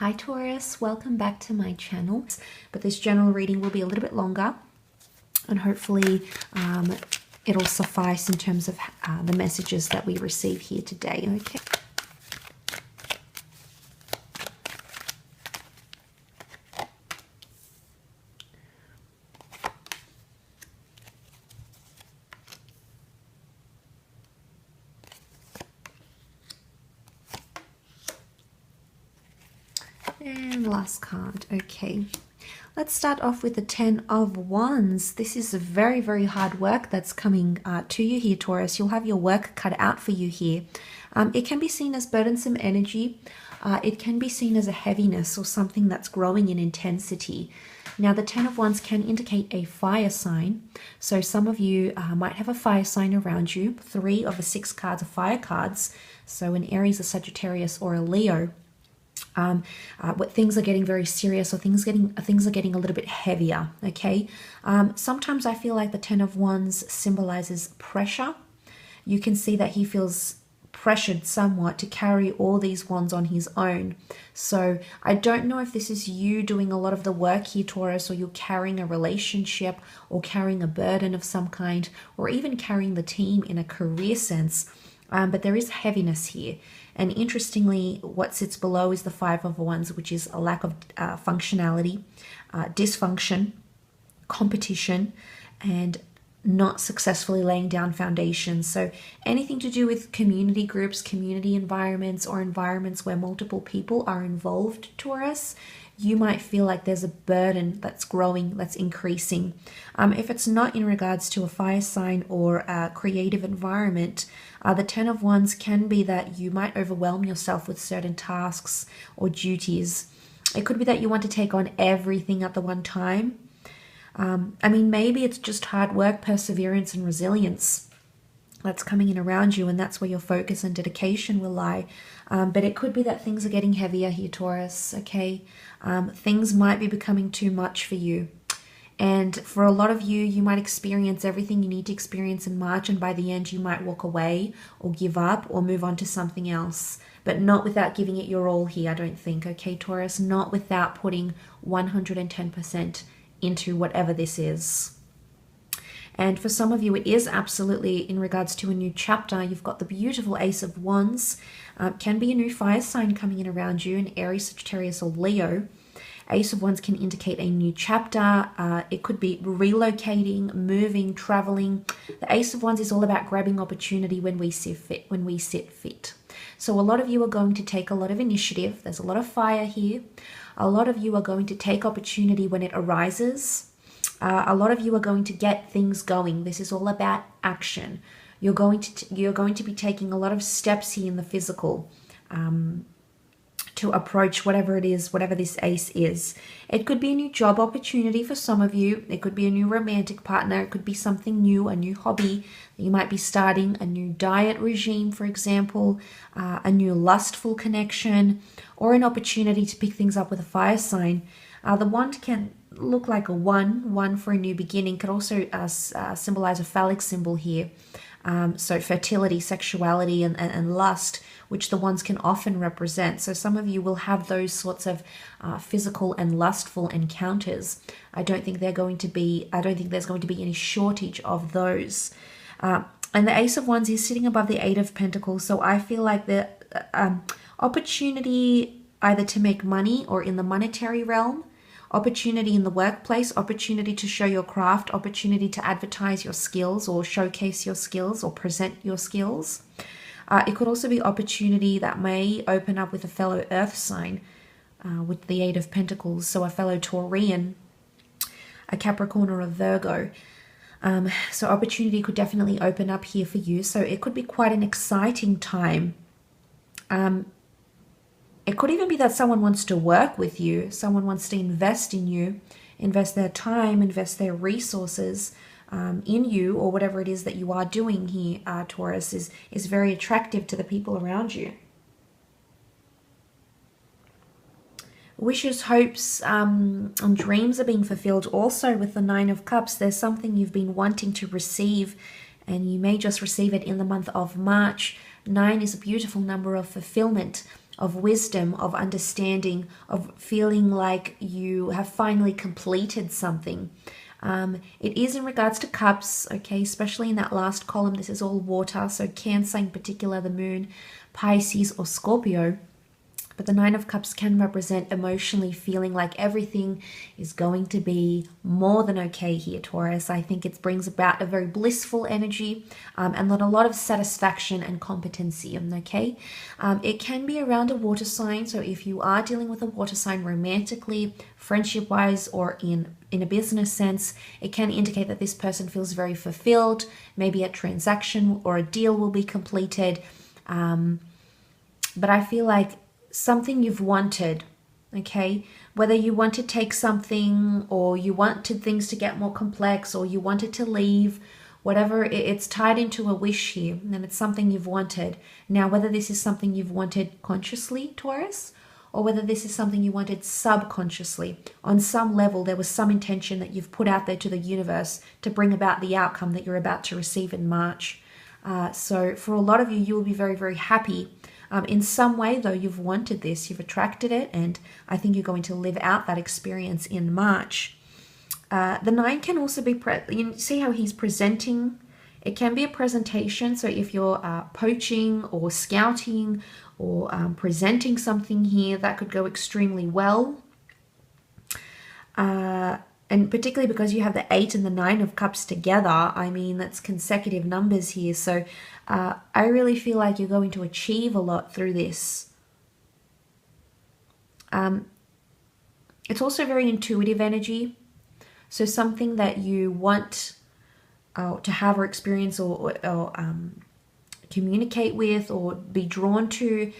Hi Taurus, welcome back to my channel. But this general reading will be a little bit longer and hopefully it'll suffice in terms of the messages that we receive here today, okay? And last card, okay. Let's start off with the 10 of Wands. This is a very, very hard work that's coming to you here, Taurus. You'll have your work cut out for you here. It can be seen as burdensome energy. It can be seen as a heaviness or something that's growing in intensity. Now, the 10 of Wands can indicate a fire sign. So some of you might have a fire sign around you. 3 of the 6 cards are fire cards. So an Aries, a Sagittarius, or a Leo. What things are getting very serious, or things are getting a little bit heavier, okay? Sometimes I feel like the 10 of Wands symbolizes pressure. You can see that he feels pressured somewhat to carry all these wands on his own. So I don't know if this is you doing a lot of the work here, Taurus, or you're carrying a relationship or carrying a burden of some kind, or even carrying the team in a career sense. But there is heaviness here. And interestingly, what sits below is the 5 of Wands, which is a lack of functionality, dysfunction, competition, and not successfully laying down foundations. So anything to do with community groups, community environments, or environments where multiple people are involved, Taurus, you might feel like there's a burden that's growing, that's increasing. If it's not in regards to a fire sign or a creative environment, the 10 of Wands can be that you might overwhelm yourself with certain tasks or duties. It could be that you want to take on everything at the one time. I mean, maybe it's just hard work, perseverance, and resilience that's coming in around you, and that's where your focus and dedication will lie. But it could be that things are getting heavier here, Taurus, okay? Things might be becoming too much for you. And for a lot of you, you might experience everything you need to experience in March, and by the end you might walk away or give up or move on to something else. But not without giving it your all here, I don't think, okay, Taurus? Not without putting 110% into whatever this is. And for some of you, it is absolutely in regards to a new chapter. You've got the beautiful Ace of Wands. Can be a new fire sign coming in around you, an Aries, Sagittarius, or Leo. Ace of Wands can indicate a new chapter. It could be relocating, moving, traveling. The Ace of Wands is all about grabbing opportunity when we see fit. So a lot of you are going to take a lot of initiative. There's a lot of fire here. A lot of you are going to take opportunity when it arises. A lot of you are going to get things going. This is all about action. You're going to be taking a lot of steps here in the physical to approach whatever it is, whatever this ace is. It could be a new job opportunity for some of you. It could be a new romantic partner. It could be something new, a new hobby that you might be starting, a new diet regime, for example, a new lustful connection, or an opportunity to pick things up with a fire sign. The wand can look like a one for a new beginning. Could also symbolize a phallic symbol here. So fertility, sexuality, and lust, which the wands can often represent. So some of you will have those sorts of physical and lustful encounters. I don't think there's going to be any shortage of those. And the Ace of Wands is sitting above the 8 of Pentacles. So I feel like the opportunity either to make money or in the monetary realm, opportunity in the workplace, opportunity to show your craft, opportunity to advertise your skills or showcase your skills or present your skills. It could also be opportunity that may open up with a fellow earth sign with the 8 of Pentacles. So a fellow Taurian, a Capricorn, or a Virgo. So opportunity could definitely open up here for you. So it could be quite an exciting time. It could even be that someone wants to work with you. Someone wants to invest in you, invest their time, invest their resources in you, or whatever it is that you are doing here, Taurus, is very attractive to the people around you. Wishes, hopes, and dreams are being fulfilled also with the 9 of Cups. There's something you've been wanting to receive, and you may just receive it in the month of March. 9 is a beautiful number of fulfillment, of wisdom, of understanding, of feeling like you have finally completed something. It is in regards to cups, okay, especially in that last column. This is all water, so Cancer in particular, the moon, Pisces or Scorpio. But the Nine of Cups can represent emotionally feeling like everything is going to be more than okay here, Taurus. I think it brings about a very blissful energy and a lot of satisfaction and competency, okay? It can be around a water sign, so if you are dealing with a water sign romantically, friendship-wise, or in a business sense, it can indicate that this person feels very fulfilled. Maybe a transaction or a deal will be completed. But I feel like something you've wanted, okay? Whether you want to take something or you wanted things to get more complex or you wanted to leave, whatever, it's tied into a wish here and it's something you've wanted. Now, whether this is something you've wanted consciously, Taurus, or whether this is something you wanted subconsciously, on some level there was some intention that you've put out there to the universe to bring about the outcome that you're about to receive in March. So for a lot of you, you will be very, very happy. In some way, though, you've wanted this, you've attracted it, and I think you're going to live out that experience in March. The 9 can also be, you see how he's presenting? It can be a presentation, so if you're poaching or scouting or presenting something here, that could go extremely well. And particularly because you have the 8 and the 9 of Cups together, I mean, that's consecutive numbers here. So I really feel like you're going to achieve a lot through this. It's also very intuitive energy. So something that you want to have or experience or communicate with or be drawn to,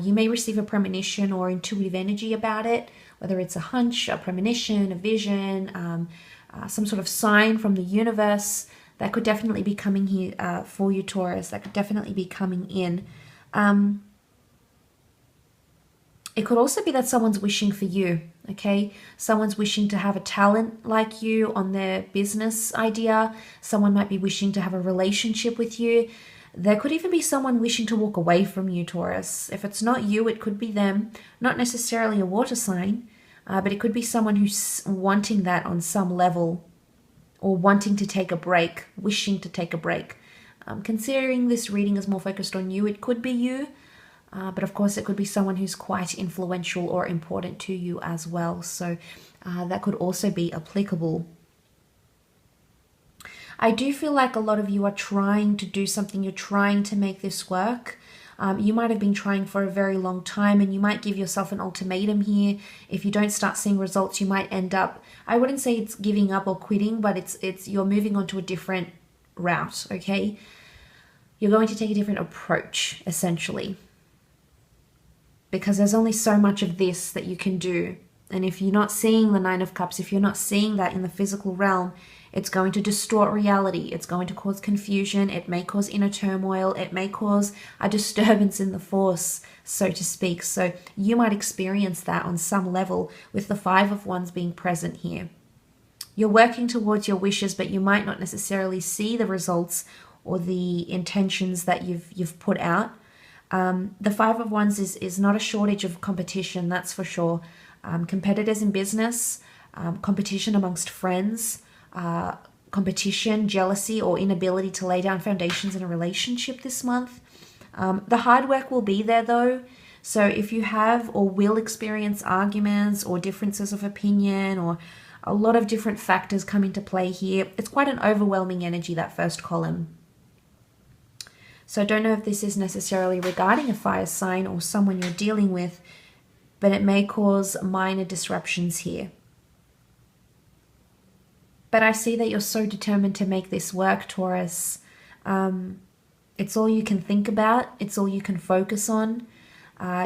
you may receive a premonition or intuitive energy about it, whether it's a hunch, a premonition, a vision, some sort of sign from the universe. That could definitely be coming here for you, Taurus. That could definitely be coming in. It could also be that someone's wishing for you, okay? Someone's wishing to have a talent like you on their business idea. Someone might be wishing to have a relationship with you. There could even be someone wishing to walk away from you, Taurus. If it's not you, it could be them. Not necessarily a water sign, but it could be someone who's wanting that on some level, or wanting to take a break, wishing to take a break. Considering this reading is more focused on you, it could be you, but of course it could be someone who's quite influential or important to you as well. So that could also be applicable. I do feel like a lot of you are trying to do something. You're trying to make this work. You might have been trying for a very long time, and you might give yourself an ultimatum here. If you don't start seeing results, you might end up, I wouldn't say it's giving up or quitting, but it's you're moving on to a different route, okay? You're going to take a different approach, essentially, because there's only so much of this that you can do. And if you're not seeing the 9 of Cups, if you're not seeing that in the physical realm, it's going to distort reality. It's going to cause confusion. It may cause inner turmoil. It may cause a disturbance in the force, so to speak. So you might experience that on some level with the 5 of Wands being present here. You're working towards your wishes, but you might not necessarily see the results or the intentions that you've put out. The 5 of Wands is not a shortage of competition, that's for sure. Competitors in business, competition amongst friends, competition, jealousy, or inability to lay down foundations in a relationship this month. The hard work will be there though. So if you have or will experience arguments or differences of opinion or a lot of different factors come into play here, it's quite an overwhelming energy, that first column. So I don't know if this is necessarily regarding a fire sign or someone you're dealing with, but it may cause minor disruptions here. But I see that you're so determined to make this work, Taurus. It's all you can think about. It's all you can focus on.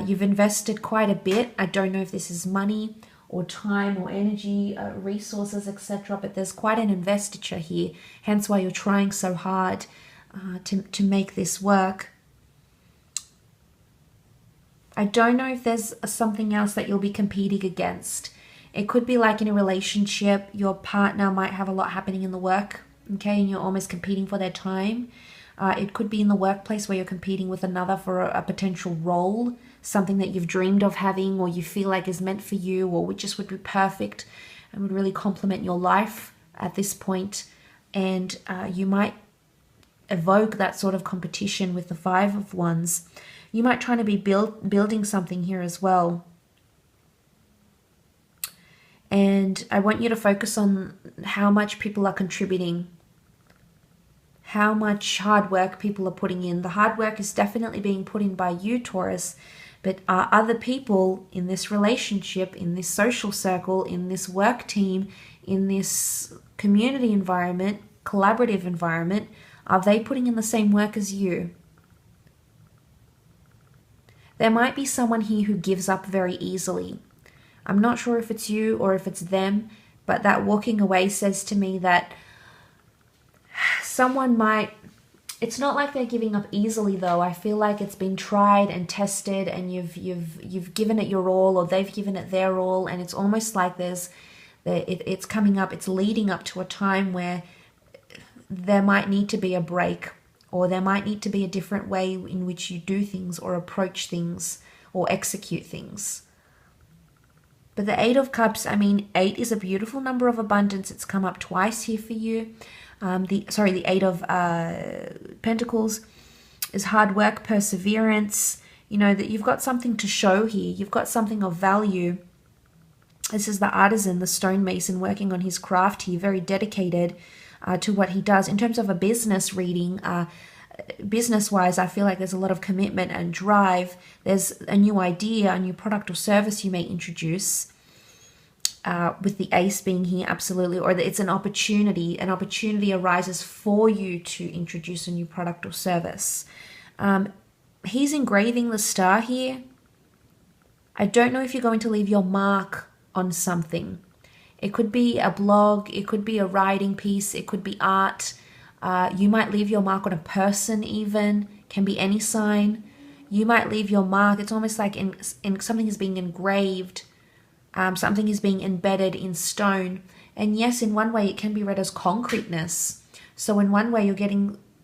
You've invested quite a bit. I don't know if this is money or time or energy, resources, etc. But there's quite an investiture here. Hence why you're trying so hard to make this work. I don't know if there's something else that you'll be competing against. It could be like in a relationship, your partner might have a lot happening in the work, okay, and you're almost competing for their time. It could be in the workplace where you're competing with another for a potential role, something that you've dreamed of having or you feel like is meant for you, or which just would be perfect and would really complement your life at this point. And you might evoke that sort of competition with the Five of Wands. You might try to be building something here as well. And I want you to focus on how much people are contributing, how much hard work people are putting in. The hard work is definitely being put in by you, Taurus, but are other people in this relationship, in this social circle, in this work team, in this community environment, collaborative environment, are they putting in the same work as you? There might be someone here who gives up very easily. I'm not sure if it's you or if it's them, but that walking away says to me that someone might, it's not like they're giving up easily though. I feel like it's been tried and tested and you've given it your all, or they've given it their all, and it's almost like it's coming up, it's leading up to a time where there might need to be a break, or there might need to be a different way in which you do things or approach things or execute things. But the Eight of Cups, I mean, 8 is a beautiful number of abundance. It's come up twice here for you. The Eight of Pentacles is hard work, perseverance. You know, that you've got something to show here. You've got something of value. This is the artisan, the stonemason, working on his craft here, very dedicated to what he does. In terms of a business reading, business-wise, I feel like there's a lot of commitment and drive. There's a new idea, a new product or service you may introduce, with the ace being here, absolutely, or it's an opportunity. An opportunity arises for you to introduce a new product or service. He's engraving the star here. I don't know if you're going to leave your mark on something. It could be a blog, it could be a writing piece, it could be art. You might leave your mark on a person even, can be any sign. You might leave your mark, it's almost like in something is being engraved, something is being embedded in stone. And yes, in one way it can be read as concreteness. So in one way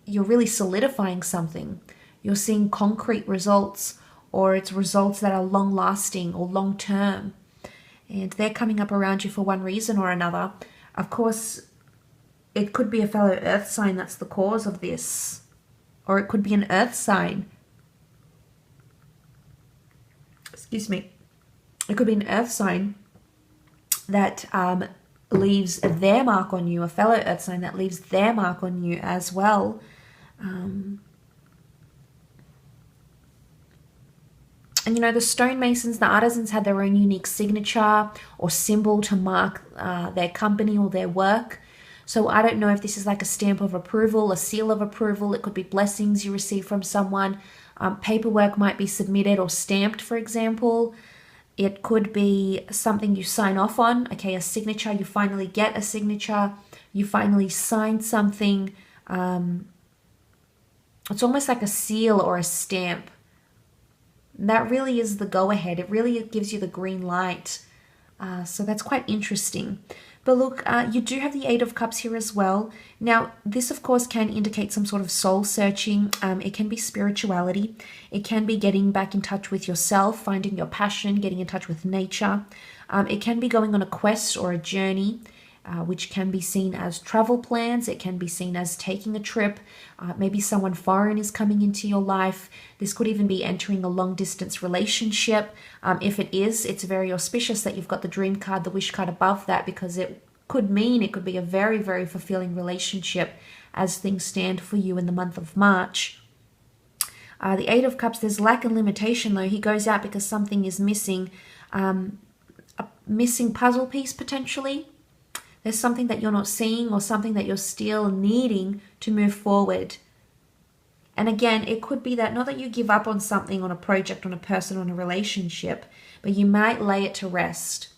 you're really solidifying something. You're seeing concrete results, or it's results that are long lasting or long term. And they're coming up around you for one reason or another. Of course, it could be a fellow earth sign that's the cause of this. Or it could be an earth sign. Excuse me. It could be an earth sign that leaves their mark on you. A fellow earth sign that leaves their mark on you as well. And you know, the stonemasons, the artisans had their own unique signature or symbol to mark their company or their work. So I don't know if this is like a stamp of approval, a seal of approval. It could be blessings you receive from someone. Paperwork might be submitted or stamped, for example. It could be something you sign off on. Okay, a signature. You finally get a signature. You finally sign something. It's almost like a seal or a stamp. That really is the go-ahead. It really gives you the green light. So that's quite interesting. But look, you do have the Eight of Cups here as well. Now, this, of course, can indicate some sort of soul searching. It can be spirituality. It can be getting back in touch with yourself, finding your passion, getting in touch with nature. It can be going on a quest or a journey, which can be seen as travel plans. It can be seen as taking a trip. Maybe someone foreign is coming into your life. This could even be entering a long-distance relationship. If it is, it's very auspicious that you've got the dream card, the wish card above that, because it could mean it could be a very, very fulfilling relationship as things stand for you in the month of March. The Eight of Cups, there's lack and limitation though. He goes out because something is missing. A missing puzzle piece potentially. There's something that you're not seeing or something that you're still needing to move forward. And again, it could be that not that you give up on something, on a project, on a person, on a relationship, but you might lay it to rest.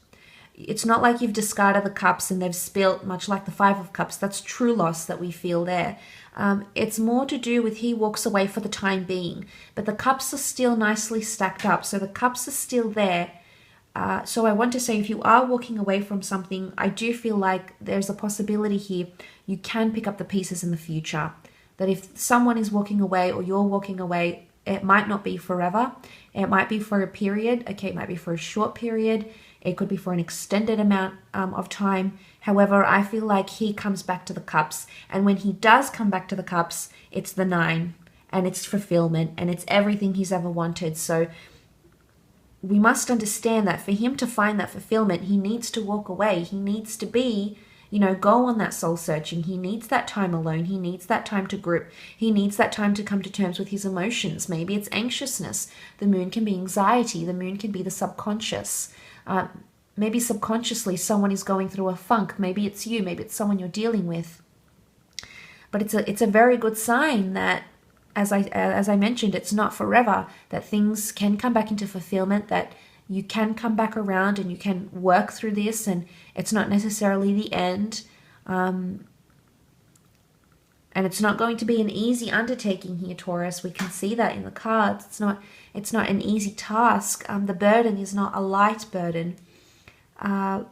It's not like you've discarded the cups and they've spilt, much like the Five of Cups. That's true loss that we feel there. It's more to do with he walks away for the time being, but the cups are still nicely stacked up. So the cups are still there. So I want to say, if you are walking away from something, I do feel like there's a possibility here you can pick up the pieces in the future. that if someone is walking away or you're walking away, it might not be forever. It might be for a period. Okay, it might be for a short period. It could be for an extended amount of time. However, I feel like he comes back to the cups. And when he does come back to the cups, it's the 9. And it's fulfillment. And it's everything he's ever wanted. So we must understand that for him to find that fulfillment, he needs to walk away. He needs to be, go on that soul searching. He needs that time alone. He needs that time to group. He needs that time to come to terms with his emotions. Maybe it's anxiousness. The moon can be anxiety. The moon can be the subconscious. Maybe subconsciously someone is going through a funk. Maybe it's you. Maybe it's someone you're dealing with. But it's a very good sign that, as I mentioned, it's not forever, that things can come back into fulfillment, that you can come back around and you can work through this, and it's not necessarily the end. And it's not going to be an easy undertaking here, Taurus. We can see that in the cards. It's not an easy task. The burden is not a light burden. But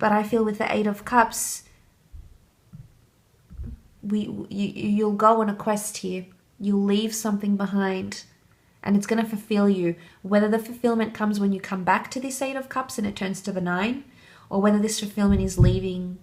I feel with the 8 of Cups, you'll go on a quest here. You'll leave something behind, and it's going to fulfill you. Whether the fulfillment comes when you come back to this 8 of Cups and it turns to the 9, or whether this fulfillment is leaving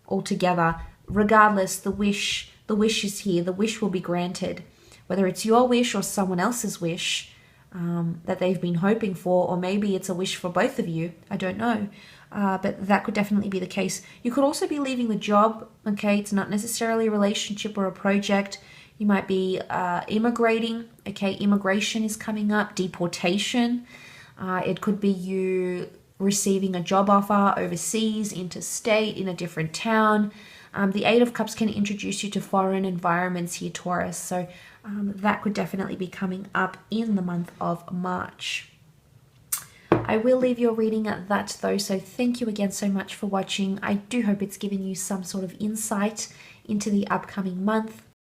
altogether. Regardless, the wish is here. The wish will be granted. Whether it's your wish or someone else's wish that they've been hoping for, or maybe it's a wish for both of you. I don't know. But that could definitely be the case. You could also be leaving the job. Okay, it's not necessarily a relationship or a project. You might be immigrating. Okay, immigration is coming up. Deportation. It could be you receiving a job offer overseas, interstate, in a different town. The 8 of Cups can introduce you to foreign environments here, Taurus. So that could definitely be coming up in the month of March. I will leave your reading at that though, so thank you again so much for watching. I do hope it's given you some sort of insight into the upcoming month.